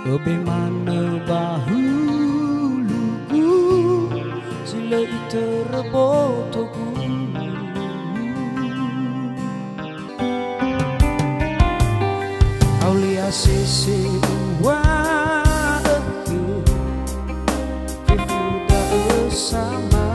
Bagaimana bahuluku sila iterbotoku Aulia sese uake Vivuda bersama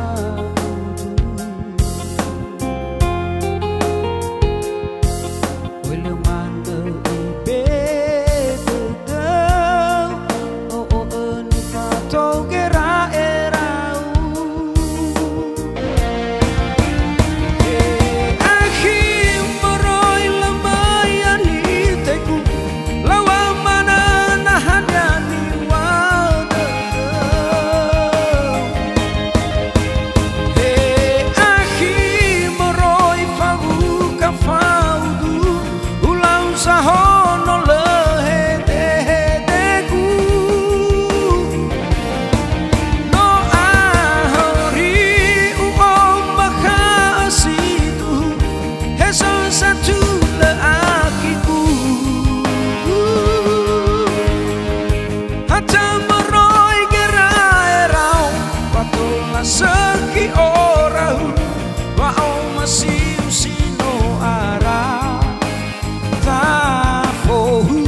Seki orang wao masih usino arah tafohu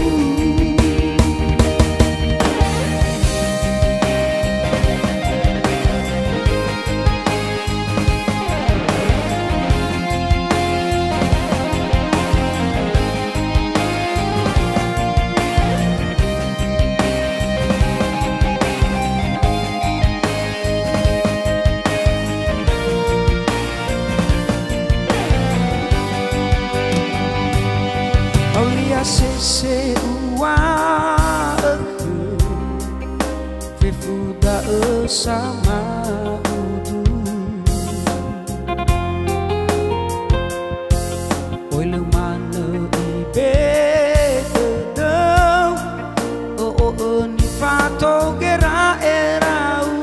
Sese uake Vivuda sama udu Oi lemana ibe dedau O ni fato gera erau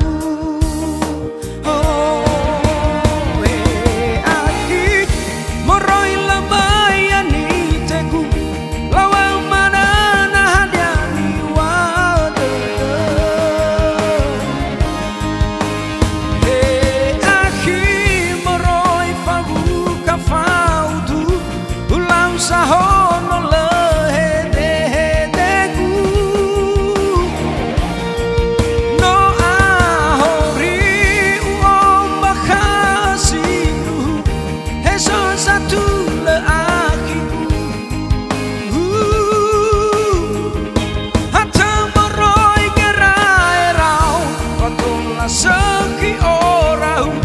Seki orang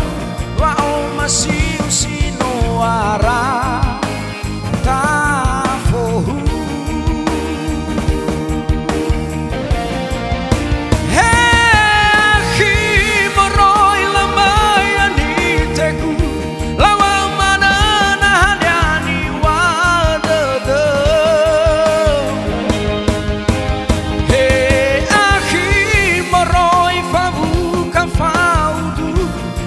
wao masih usino arah tafohu Hei moroi lamayan hiteku lawa mana nahanyani wadada Hei akhi moroi favu faudu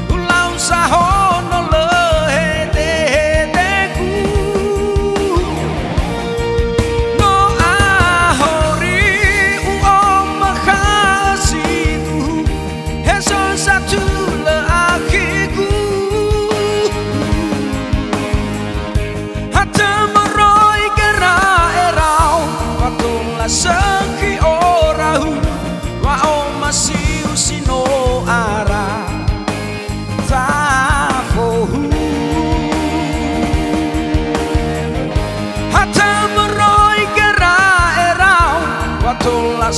ulau sahono lehedeku no ahori uom makasiku heson satu leakiku hatta meroi kera erau patulah seki orau wao masih usino arah tafohu hatta meroi kera erau watolah